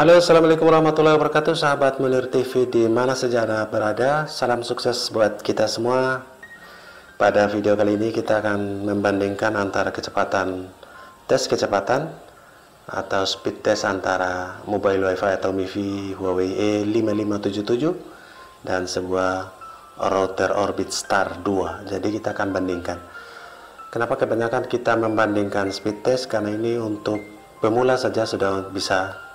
Halo, assalamualaikum warahmatullahi wabarakatuh, sahabat Munir TV di mana saja Anda berada. Salam sukses buat kita semua. Pada video kali ini kita akan membandingkan antara tes kecepatan atau speed test antara mobile wifi atau MiFi Huawei E5577 dan sebuah router Orbit Star 2. Jadi kita akan bandingkan. Kenapa kebanyakan kita membandingkan speed test? Karena ini untuk pemula saja sudah bisa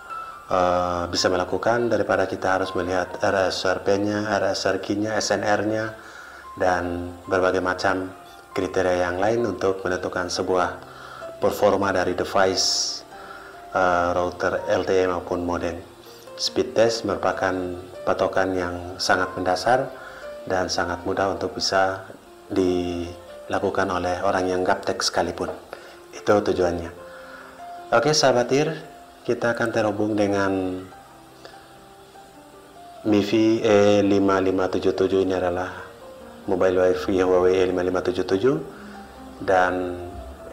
melakukan, daripada kita harus melihat RSRP-nya, RSRQ-nya, SNR-nya, dan berbagai macam kriteria yang lain untuk menentukan sebuah performa dari device router LTE maupun modem. Speed test merupakan patokan yang sangat mendasar dan sangat mudah untuk bisa dilakukan oleh orang yang gaptek sekalipun. Itu tujuannya. Oke, sahabat IR, kita akan terhubung dengan MiFi E5577. Ini adalah mobile wifi Huawei E5577, dan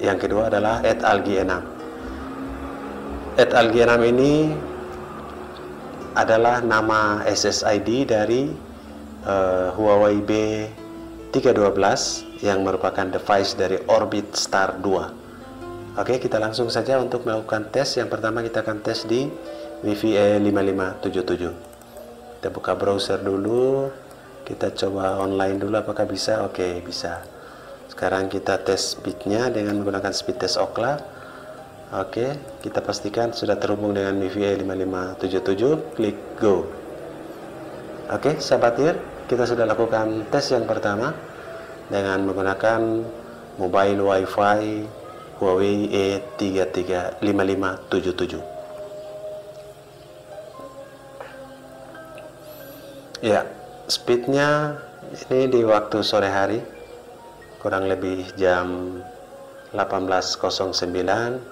yang kedua adalah @algi6. @algi6 ini adalah nama SSID dari Huawei B312 yang merupakan device dari Orbit Star 2. Oke, kita langsung saja untuk melakukan tes. Yang pertama kita akan tes di MiFi E5577. Kita buka browser dulu, kita coba online dulu apakah bisa. Oke, bisa. Sekarang kita tes speednya dengan menggunakan speed test Ookla. Oke, kita pastikan sudah terhubung dengan MiFi E5577. Klik go. Oke, sahabat IR, kita sudah lakukan tes yang pertama dengan menggunakan mobile wifi Huawei E5577. Ya, speednya ini di waktu sore hari, kurang lebih jam 18.09,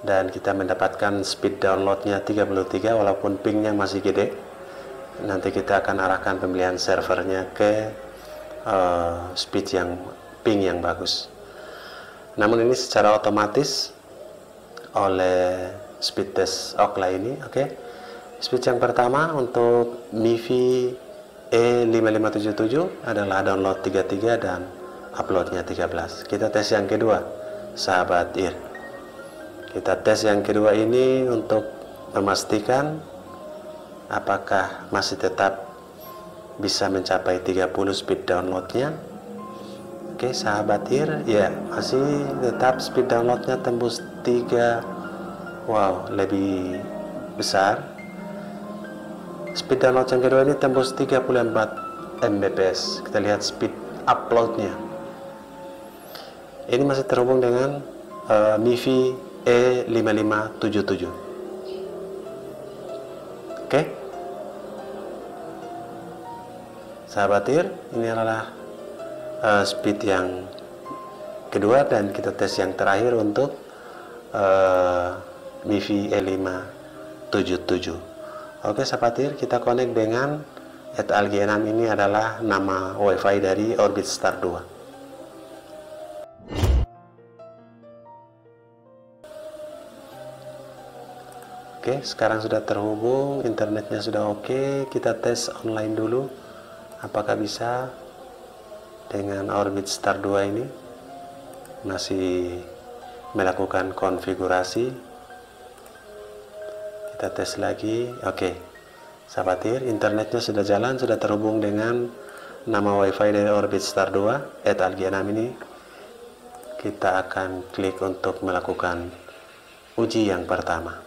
dan kita mendapatkan speed downloadnya 33 walaupun pingnya masih gede. Nanti kita akan arahkan pemilihan servernya ke speed yang ping yang bagus. Namun ini secara otomatis oleh speed test Ookla ini. Oke, speed yang pertama untuk MiFi E5577 adalah download 33 dan uploadnya 13. Kita tes yang kedua, sahabat IR. Kita tes yang kedua ini untuk memastikan apakah masih tetap bisa mencapai 30 speed downloadnya. Oke, sahabat IR, ya masih tetap speed downloadnya tembus 3. Wow, lebih besar. Speed download yang kedua ini tembus 34 Mbps. Kita lihat speed uploadnya. Ini masih terhubung dengan MiFi E5577. Oke, sahabat IR, ini adalah speed yang kedua, dan kita tes yang terakhir untuk MiFi E577. Oke, sahabat IR, kita connect dengan @algi6. ini adalah nama wifi dari Orbit Star 2. Oke, sekarang sudah terhubung, internetnya sudah oke. Kita tes online dulu apakah bisa dengan Orbit Star 2 ini. Masih melakukan konfigurasi. Kita tes lagi. Oke, sahabat IR, internetnya sudah jalan, sudah terhubung dengan nama wifi dari Orbit Star 2 @algi6 ini. Kita akan klik untuk melakukan uji yang pertama.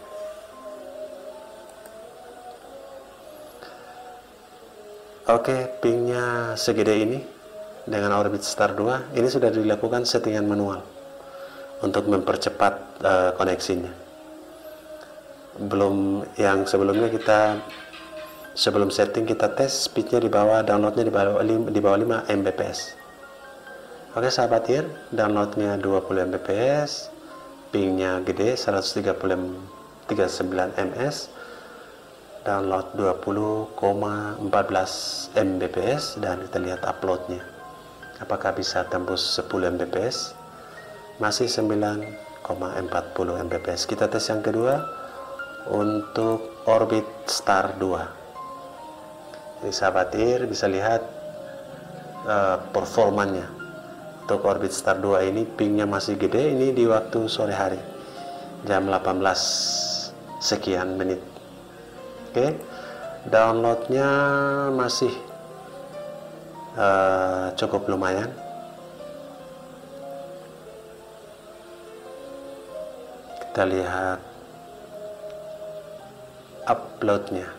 Oke, pingnya segede ini. Dengan Orbit Star 2 ini sudah dilakukan settingan manual untuk mempercepat koneksinya. Belum yang sebelumnya, sebelum setting kita tes speednya di bawah, downloadnya di bawah 5 Mbps. Oke, sahabat IR, downloadnya 20 Mbps, pingnya gede 139 ms, download 20,14 Mbps, dan kita lihat uploadnya apakah bisa tembus 10 Mbps. Masih 9,40 Mbps. Kita tes yang kedua untuk Orbit Star 2. Jadi sahabat IR bisa lihat performanya untuk Orbit Star 2 ini. Pingnya masih gede, ini di waktu sore hari jam 18 sekian menit. Oke, downloadnya masih cukup lumayan. Kita lihat uploadnya.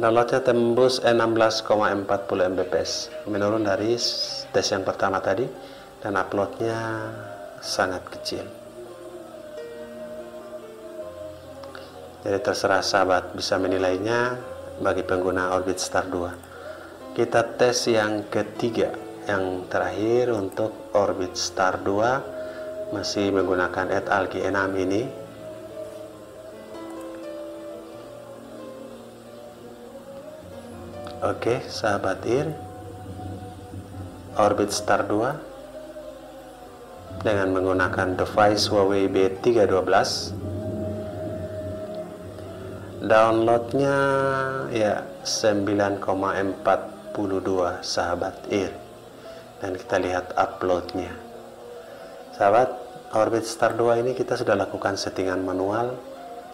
Downloadnya tembus 16,40 Mbps, menurun dari tes yang pertama tadi, dan uploadnya sangat kecil. Jadi terserah sahabat bisa menilainya bagi pengguna Orbit Star 2. Kita tes yang ketiga, yang terakhir untuk Orbit Star 2, masih menggunakan ETAL G6 ini. Oke, sahabat IR, Orbit Star 2 dengan menggunakan device Huawei B312. Downloadnya ya 9,42 sahabat IR. Dan kita lihat uploadnya. Sahabat, Orbit Star 2 ini kita sudah lakukan settingan manual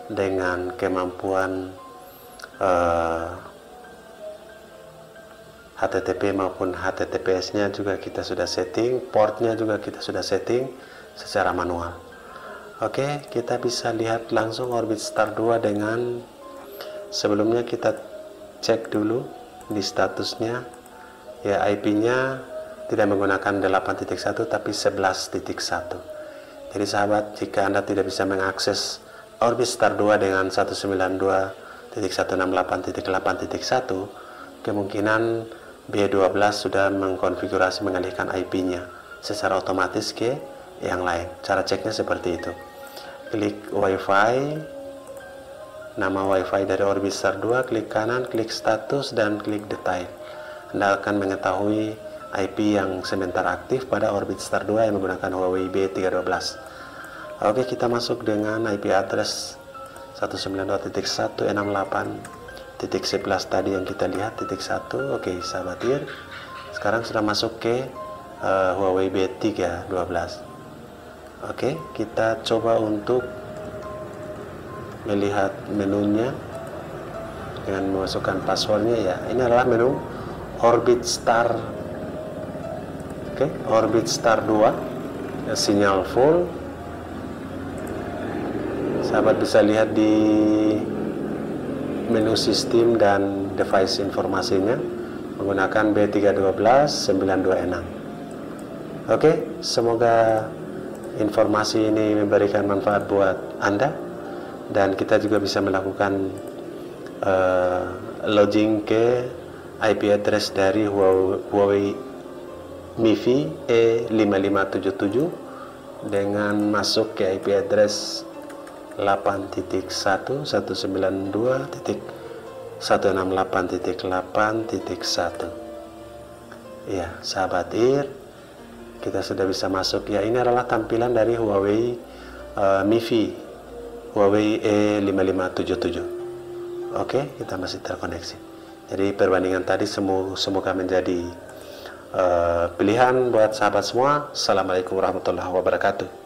dengan kemampuan HTTP maupun HTTPS-nya juga kita sudah setting, portnya juga kita sudah setting secara manual. Oke, kita bisa lihat langsung Orbit Star 2 dengan sebelumnya kita cek dulu di statusnya. Ya, IP-nya tidak menggunakan 8.1 tapi 11.1. Jadi sahabat, jika Anda tidak bisa mengakses Orbit Star 2 dengan 192.168.8.1, kemungkinan B12 sudah mengkonfigurasi mengalihkan IP-nya secara otomatis ke yang lain. Cara ceknya seperti itu. Klik Wi-Fi, nama Wi-Fi dari Orbit Star 2, klik kanan, klik status, dan klik detail. Anda akan mengetahui IP yang sebentar aktif pada Orbit Star 2 yang menggunakan Huawei B312. Oke, kita masuk dengan IP address 192.168.11 tadi yang kita lihat, .1. Oke, sahabat IR, sekarang sudah masuk ke Huawei B312. Oke, kita coba untuk melihat menunya dengan memasukkan passwordnya. Ya, ini adalah menu Orbit Star. Oke, Orbit Star 2, ya, sinyal full. Sahabat bisa lihat di menu sistem dan device informasinya menggunakan B312-926. Oke, semoga informasi ini memberikan manfaat buat Anda, dan kita juga bisa melakukan login ke IP address dari Huawei MiFi E5577 dengan masuk ke IP address 8.1.192.168.8.1. Ya, sahabat IR, kita sudah bisa masuk. Ya, ini adalah tampilan dari Huawei MiFi Huawei E5577. Oke, kita masih terkoneksi. Jadi perbandingan tadi semoga menjadi pilihan buat sahabat semua. Assalamualaikum warahmatullahi wabarakatuh.